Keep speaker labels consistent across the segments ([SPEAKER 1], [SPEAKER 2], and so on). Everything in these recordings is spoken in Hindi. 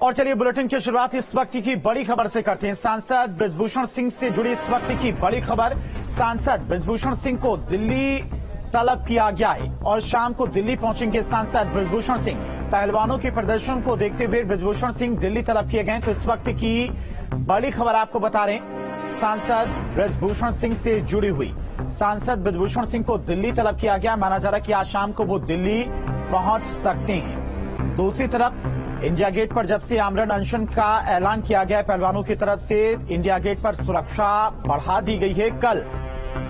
[SPEAKER 1] और चलिए बुलेटिन की शुरुआत इस वक्त की बड़ी खबर से करते हैं। सांसद बृजभूषण सिंह से जुड़ी इस वक्त की बड़ी खबर। सांसद बृजभूषण सिंह को दिल्ली तलब किया गया है और शाम को दिल्ली पहुंचेंगे सांसद बृजभूषण सिंह। पहलवानों के प्रदर्शन को देखते हुए बृजभूषण सिंह दिल्ली तलब किए गए। तो इस वक्त की बड़ी खबर आपको बता रहे हैं, सांसद बृजभूषण सिंह से जुड़ी हुई। सांसद बृजभूषण सिंह को दिल्ली तलब किया गया। माना जा रहा है कि आज शाम को वो दिल्ली पहुंच सकते हैं। दूसरी तरफ इंडिया गेट पर जब से आमरण अनशन का ऐलान किया गया है पहलवानों की तरफ से, इंडिया गेट पर सुरक्षा बढ़ा दी गई है। कल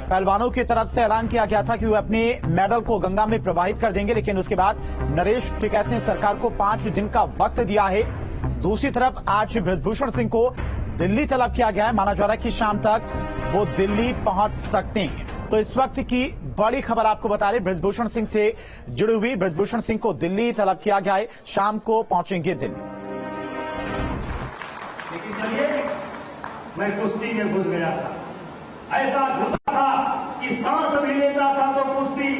[SPEAKER 1] पहलवानों की तरफ से ऐलान किया गया था कि वो अपने मेडल को गंगा में प्रवाहित कर देंगे, लेकिन उसके बाद नरेश टिकैत ने सरकार को 5 दिन का वक्त दिया है। दूसरी तरफ आज बृजभूषण सिंह को दिल्ली तलब किया गया है। माना जा रहा है कि शाम तक वो दिल्ली पहुंच सकते हैं। तो इस वक्त की बड़ी खबर आपको बता रहे, बृजभूषण सिंह से जुड़ी हुई। बृजभूषण सिंह को दिल्ली तलब किया गया है, शाम को पहुंचेंगे दिल्ली।
[SPEAKER 2] लेकिन चलिए, मैं कुश्ती में घुस गया था। ऐसा घुसा था कि सांस भी लेता था तो कुश्ती,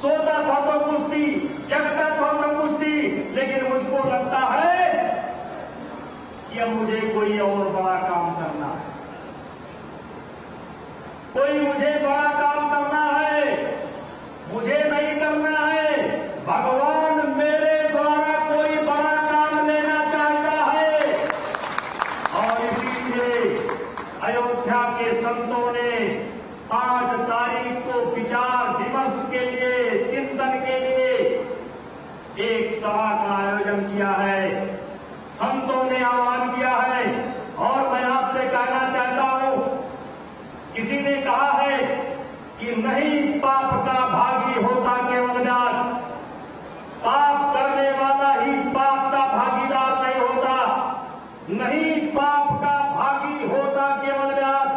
[SPEAKER 2] सोता था तो कुश्ती, जगता था तो कुश्ती। लेकिन मुझको लगता है कि अब मुझे कोई और बड़ा काम करना है, कोई मुझे बड़ा काम करना है। मुझे नहीं करना है, भगवान मेरे द्वारा कोई बड़ा काम लेना चाहता है। और इसीलिए अयोध्या के संतों ने 5 तारीख को विचार विमर्श के लिए, चिंतन के लिए एक सभा का आयोजन किया है। संतों ने आह्वान किया है और मैं आपसे कहना चाहता हूं, किसी ने कहा है कि नहीं पाप का भागी होता केवल व्यास, पाप करने वाला ही पाप का भागीदार नहीं होता। नहीं पाप का भागी होता केवल व्यास,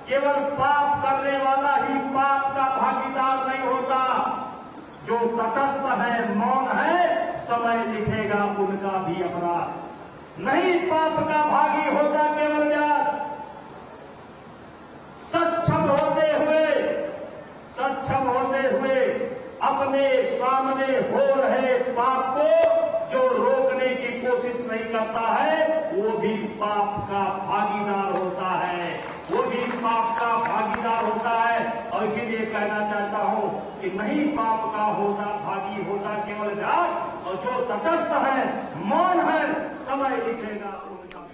[SPEAKER 2] केवल पाप करने वाला ही पाप का भागीदार नहीं होता। जो तटस्थ है, मौन है, समय लिखेगा उनका भी अपराध। नहीं पाप का भागी होता केवल व्यास, सक्षम होते हुए अपने सामने हो रहे पाप को जो रोकने की कोशिश नहीं करता है, वो भी पाप का भागीदार होता है, वो भी पाप का भागीदार होता है। और इसीलिए कहना चाहता हूं कि नहीं पाप का होता भागी होता केवल व्यास, और जो तटस्थ है, मौन है, समय लिखेगा उनका।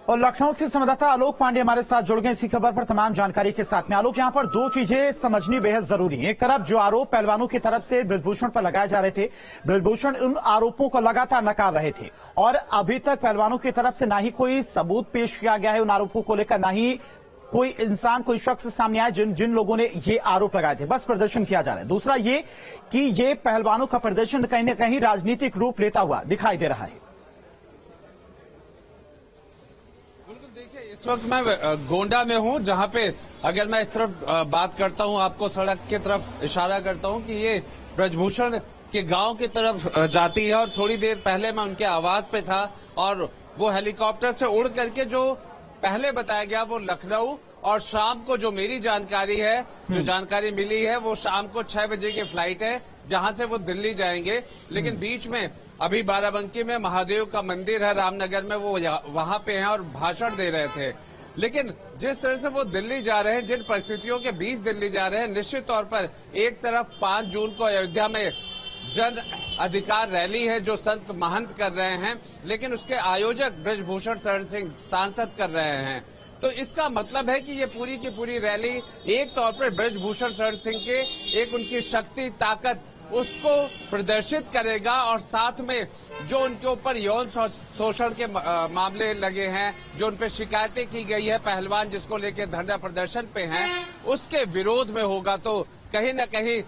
[SPEAKER 1] और लखनऊ से संवाददाता आलोक पांडे हमारे साथ जुड़ गए इसी खबर पर तमाम जानकारी के साथ में। आलोक, यहां पर 2 चीजें समझनी बेहद जरूरी है। एक तरफ जो आरोप पहलवानों की तरफ से बृजभूषण पर लगाए जा रहे थे, बृजभूषण उन आरोपों को लगातार नकार रहे थे और अभी तक पहलवानों की तरफ से ना ही कोई सबूत पेश किया गया है उन आरोपों को लेकर, ना ही कोई इंसान, कोई शख्स सामने आया जिन लोगों ने ये आरोप लगाए थे। बस प्रदर्शन किया जा रहा है। दूसरा ये कि ये पहलवानों का प्रदर्शन कहीं न कहीं राजनीतिक रूप लेता हुआ दिखाई दे रहा है।
[SPEAKER 3] इस वक्त मैं गोंडा में हूं, जहां पे अगर मैं इस तरफ बात करता हूं, आपको सड़क की तरफ इशारा करता हूं कि ये बृजभूषण के गांव की तरफ जाती है। और थोड़ी देर पहले मैं उनके आवास पे था और वो हेलीकॉप्टर से उड़ करके जो पहले बताया गया वो लखनऊ, और शाम को जो मेरी जानकारी है, जो जानकारी मिली है, वो शाम को 6 बजे की फ्लाइट है जहां से वो दिल्ली जाएंगे। लेकिन बीच में अभी बाराबंकी में महादेव का मंदिर है रामनगर में, वो वहां पे हैं और भाषण दे रहे थे। लेकिन जिस तरह से वो दिल्ली जा रहे हैं, जिन परिस्थितियों के बीच दिल्ली जा रहे हैं, निश्चित तौर पर एक तरफ 5 जून को अयोध्या में जन अधिकार रैली है जो संत महंत कर रहे हैं, लेकिन उसके आयोजक बृजभूषण शरण सिंह सांसद कर रहे हैं। तो इसका मतलब है कि ये पूरी की पूरी रैली एक तौर पर बृजभूषण शरण सिंह के एक उनकी शक्ति, ताकत, उसको प्रदर्शित करेगा। और साथ में जो उनके ऊपर यौन शोषण के मामले लगे हैं, जो उन पर शिकायतें की गई है, पहलवान जिसको लेकर धरना प्रदर्शन पे हैं, उसके विरोध में होगा। तो कहीं न कहीं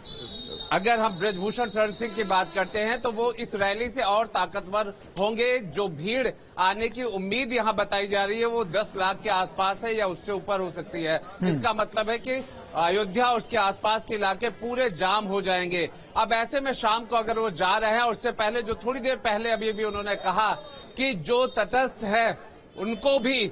[SPEAKER 3] अगर हम बृजभूषण शरण सिंह की बात करते हैं तो वो इस रैली से और ताकतवर होंगे। जो भीड़ आने की उम्मीद यहाँ बताई जा रही है वो 10 लाख के आसपास है या उससे ऊपर हो सकती है। इसका मतलब है कि अयोध्या और उसके आसपास के इलाके पूरे जाम हो जाएंगे। अब ऐसे में शाम को अगर वो जा रहे हैं, और उससे पहले जो थोड़ी देर पहले अभी उन्होंने कहा कि जो तटस्थ है उनको भी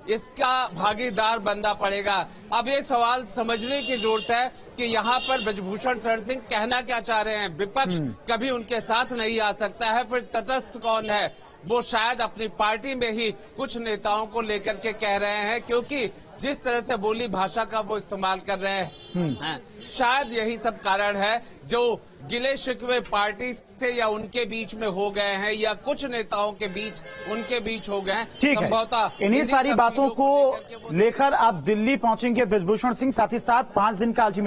[SPEAKER 3] इसका भागीदार बनना पड़ेगा। अब ये सवाल समझने की जरूरत है कि यहाँ पर ब्रजभूषण शरण सिंह कहना क्या चाह रहे हैं। विपक्ष कभी उनके साथ नहीं आ सकता है, फिर तटस्थ कौन है? वो शायद अपनी पार्टी में ही कुछ नेताओं को लेकर के कह रहे हैं, क्योंकि जिस तरह से बोली भाषा का वो इस्तेमाल कर रहे हैं, शायद यही सब कारण है जो गिले शिकवे पार्टी से या उनके बीच में हो गए हैं, या कुछ नेताओं के बीच उनके बीच हो गए हैं।
[SPEAKER 1] ठीक है, इन्हीं सारी बातों को लेकर आप दिल्ली पहुंचेंगे ब्रजभूषण सिंह, साथ ही साथ 5 दिन का अल्टीमेटम